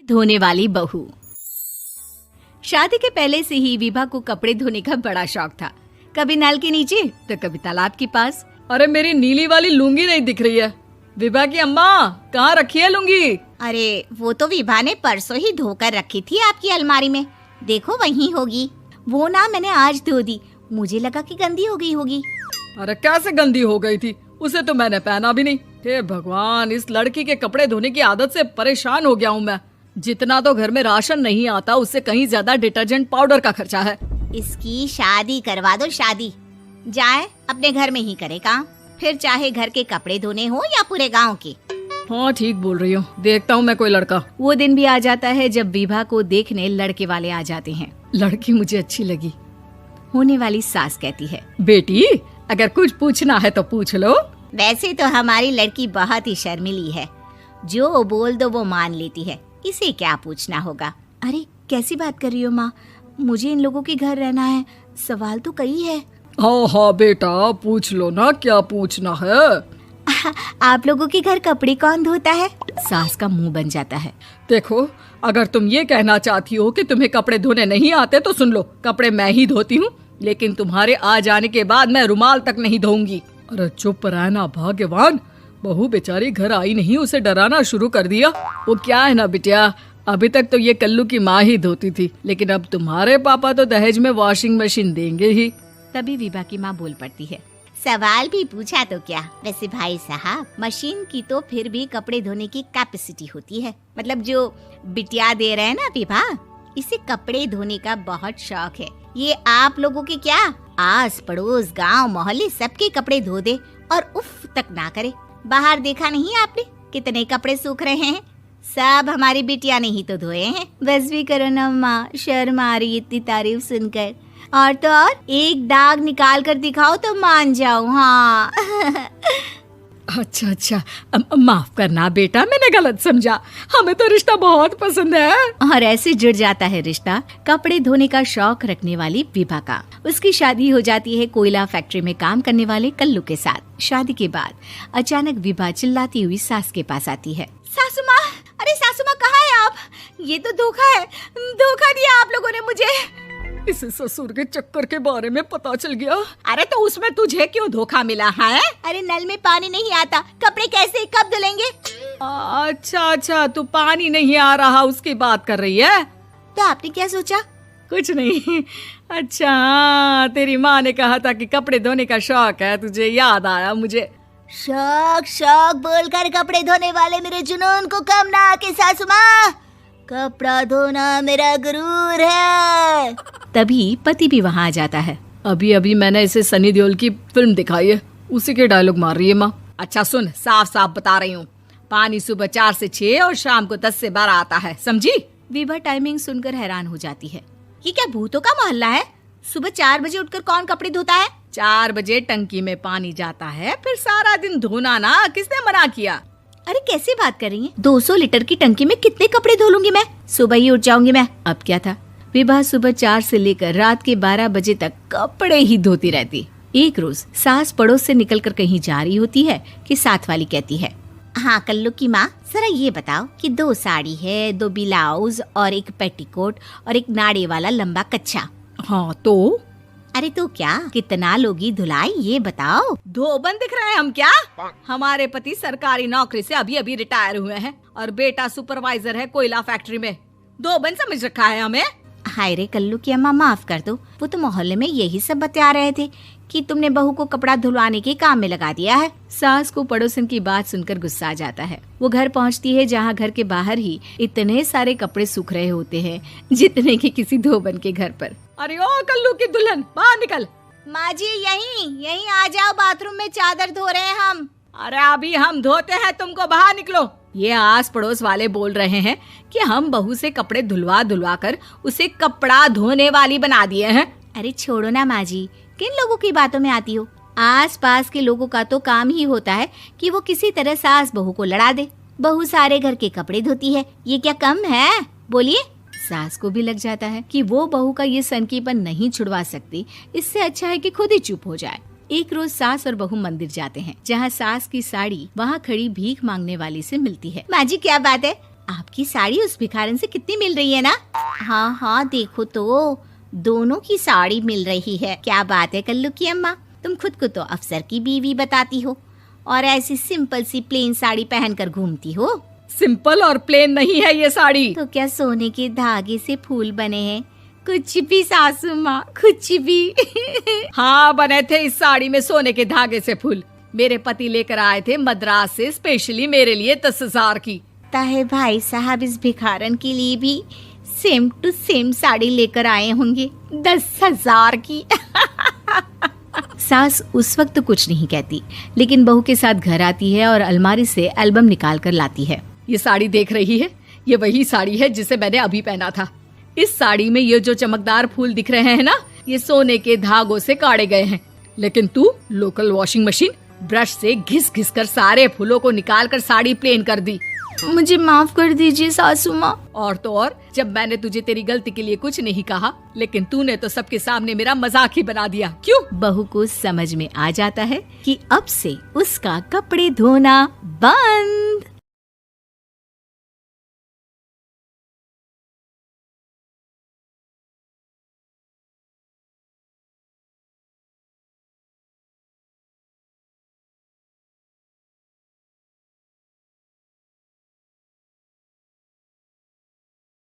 धोने वाली बहू। शादी के पहले से ही विभा को कपड़े धोने का बड़ा शौक था। कभी नल के नीचे तो कभी तालाब के पास। अरे मेरी नीली वाली लुंगी नहीं दिख रही है। विभा की अम्मा, कहाँ रखी है लुंगी? अरे वो तो विभा ने परसों ही धोकर रखी थी आपकी अलमारी में, देखो वहीं होगी। वो ना मैंने आज धो दी, मुझे लगा कि गंदी हो गई होगी। अरे कैसे गंदी हो गई थी? उसे तो मैंने पहना भी नहीं। हे भगवान, इस लड़की के कपड़े धोने की आदत से परेशान हो गया हूँ मैं। जितना तो घर में राशन नहीं आता, उससे कहीं ज्यादा डिटर्जेंट पाउडर का खर्चा है। इसकी शादी करवा दो, शादी जाए अपने घर में ही करे काम, फिर चाहे घर के कपड़े धोने हो या पूरे गांव के। हाँ ठीक बोल रही हूँ, देखता हूँ मैं कोई लड़का। वो दिन भी आ जाता है जब विभा को देखने लड़के वाले आ जाते हैं। लड़की मुझे अच्छी लगी। होने वाली सास कहती है, बेटी अगर कुछ पूछना है तो पूछ लो। वैसे तो हमारी लड़की बहुत ही शर्मीली है, जो बोल दो वो मान लेती है, इसे क्या पूछना होगा। अरे कैसी बात कर रही हो माँ, मुझे इन लोगों के घर रहना है, सवाल तो कई है। हाँ हाँ बेटा, पूछ लो ना, क्या पूछना है। आप लोगों के घर कपड़े कौन धोता है? सास का मुंह बन जाता है। देखो, अगर तुम ये कहना चाहती हो कि तुम्हें कपड़े धोने नहीं आते तो सुन लो, कपड़े मैं ही धोती हूँ, लेकिन तुम्हारे आ जाने के बाद मैं रुमाल तक नहीं धोऊंगी। अरे चुप रहना भाग्यवान, बहू बेचारी घर आई नहीं, उसे डराना शुरू कर दिया। वो क्या है ना बिटिया, अभी तक तो ये कल्लू की माँ ही धोती थी, लेकिन अब तुम्हारे पापा तो दहेज में वॉशिंग मशीन देंगे ही। तभी विभा की माँ बोल पड़ती है, सवाल भी पूछा तो क्या। वैसे भाई साहब, मशीन की तो फिर भी कपड़े धोने की कैपेसिटी होती है। मतलब जो बिटिया दे रहे हैं ना विभा, इसे कपड़े धोने का बहुत शौक है। ये आप लोगों के क्या, आस पड़ोस गांव मोहल्ले सबके कपड़े धो दे और उफ तक ना करे। बाहर देखा नहीं आपने कितने कपड़े सूख रहे हैं? सब हमारी बिटिया ने ही तो धोए हैं। बस भी करो ना माँ, शर्म आ रही इतनी तारीफ सुनकर। और तो और एक दाग निकाल कर दिखाओ तो मान जाओ। हाँ अच्छा, माफ करना बेटा, मैंने गलत समझा। हमें तो रिश्ता बहुत पसंद है। और ऐसे जुड़ जाता है रिश्ता कपड़े धोने का शौक रखने वाली विभा का। उसकी शादी हो जाती है कोयला फैक्ट्री में काम करने वाले कल्लू के साथ। शादी के बाद अचानक विभा चिल्लाती हुई सास के पास आती है। सासू माँ, अरे सासू माँ कहाँ है आप? ये तो धोखा है, धोखा दिया आप लोगों ने मुझे। इसे ससुर के चक्कर के बारे में पता चल गया। अरे तो उसमें तुझे क्यों धोखा मिला है? अरे नल में पानी नहीं आता, कपड़े कैसे कब धुलेंगे? अच्छा, तू पानी नहीं आ रहा उसकी बात कर रही है। तो आपने क्या सोचा? कुछ नहीं। अच्छा, तेरी माँ ने कहा था कि कपड़े धोने का शौक है तुझे, याद आया मुझे। शौक बोलकर कपड़े धोने वाले मेरे जुनून को कम ना आके सासू माँ, कपड़ा धोना मेरा गुरूर है। तभी पति भी वहाँ आ जाता है। अभी मैंने इसे सनी देओल की फिल्म दिखाई है, उसी के डायलॉग मार रही है माँ। अच्छा सुन, साफ साफ बता रही हूँ, पानी सुबह 4 से 6 और शाम को 10 से 12 आता है, समझी? विभा टाइमिंग सुनकर हैरान हो जाती है। ये क्या भूतों का मोहल्ला है? सुबह 4 बजे उठकर कौन कपड़े धोता है? 4 बजे टंकी में पानी जाता है, फिर सारा दिन धोना ना, किसने मना किया? अरे कैसी बात कर रही हैं? 200 लीटर की टंकी में कितने कपड़े धो लूंगी मैं? सुबह ही उठ जाऊंगी मैं। अब क्या था, विभा सुबह 4 से लेकर रात के 12 बजे तक कपड़े ही धोती रहती। एक रोज सास पड़ोस से निकलकर कहीं जा रही होती है कि साथ वाली कहती है, हाँ कल्लू की माँ, जरा ये बताओ कि 2 साड़ी है, 2 ब्लाउज और एक पेटीकोट और एक नाड़े वाला लंबा कच्छा। हाँ तो? अरे तो क्या, कितना लोगी धुलाई ये बताओ। धोबन दिख रहे हैं हम क्या? हमारे पति सरकारी नौकरी से अभी रिटायर हुए हैं और बेटा सुपरवाइजर है कोयला फैक्ट्री में। धोबन समझ रखा है हमें? हाय रे कल्लू की अम्मा, माफ कर दो, वो तो मोहल्ले में यही सब बता रहे थे कि तुमने बहू को कपड़ा धुलवाने के काम में लगा दिया है। सास को पड़ोसन की बात सुनकर गुस्सा आ जाता है। वो घर पहुंचती है जहां घर के बाहर ही इतने सारे कपड़े सूख रहे होते हैं जितने कि किसी धोबन के घर पर। अरे ओ कल्लू की दुल्हन, बाहर निकल। माँ जी यहीं आ जाओ, बाथरूम में चादर धो रहे हैं हम। अरे अभी हम धोते हैं, तुमको बाहर निकलो। ये आस पड़ोस वाले बोल रहे हैं कि हम बहू से कपड़े धुलवा कर उसे कपड़ा धोने वाली बना दिए हैं। अरे छोड़ो ना माँ जी, किन लोगों की बातों में आती हो? आस पास के लोगों का तो काम ही होता है कि वो किसी तरह सास बहू को लड़ा दे। बहू सारे घर के कपड़े धोती है, ये क्या कम है? बोलिए। सास को भी लग जाता है कि वो बहू का ये सनकीपन नहीं छुड़वा सकती, इससे अच्छा है कि खुद ही चुप हो जाए। एक रोज सास और बहू मंदिर जाते हैं, जहाँ सास की साड़ी वहाँ खड़ी भीख मांगने वाली से मिलती है। माँ जी क्या बात है, आपकी साड़ी उस भिखारन से कितनी मिल रही है ना? हाँ हाँ देखो तो, दोनों की साड़ी मिल रही है। क्या बात है कल्लू की अम्मा, तुम खुद को तो अफसर की बीवी बताती हो और ऐसी सिंपल सी प्लेन साड़ी पहनकर घूमती हो। सिंपल और प्लेन नहीं है ये साड़ी। तो क्या सोने के धागे से फूल बने हैं? कुछ भी सासू माँ, कुछ भी। हाँ बने थे इस साड़ी में सोने के धागे से फूल। मेरे पति लेकर आए थे मद्रास से स्पेशली मेरे लिए 10,000 की। ताहे भाई साहब इस भिखारन के लिए भी सेम टू सेम साड़ी लेकर आए होंगे 10,000 की। सास उस वक्त तो कुछ नहीं कहती, लेकिन बहू के साथ घर आती है और अलमारी से एल्बम निकाल कर लाती है। ये साड़ी देख रही है, ये वही साड़ी है जिसे मैंने अभी पहना था। इस साड़ी में ये जो चमकदार फूल दिख रहे हैं ना, ये सोने के धागों से काढ़े गए हैं। लेकिन तू लोकल वॉशिंग मशीन ब्रश से घिस घिस कर सारे फूलों को निकाल कर साड़ी प्लेन कर दी। मुझे माफ कर दीजिए सासू माँ। और तो और, जब मैंने तुझे तेरी गलती के लिए कुछ नहीं कहा, लेकिन तूने तो सबके सामने मेरा मजाक ही बना दिया। क्यों? बहू को समझ में आ जाता है कि अब से उसका कपड़े धोना बंद।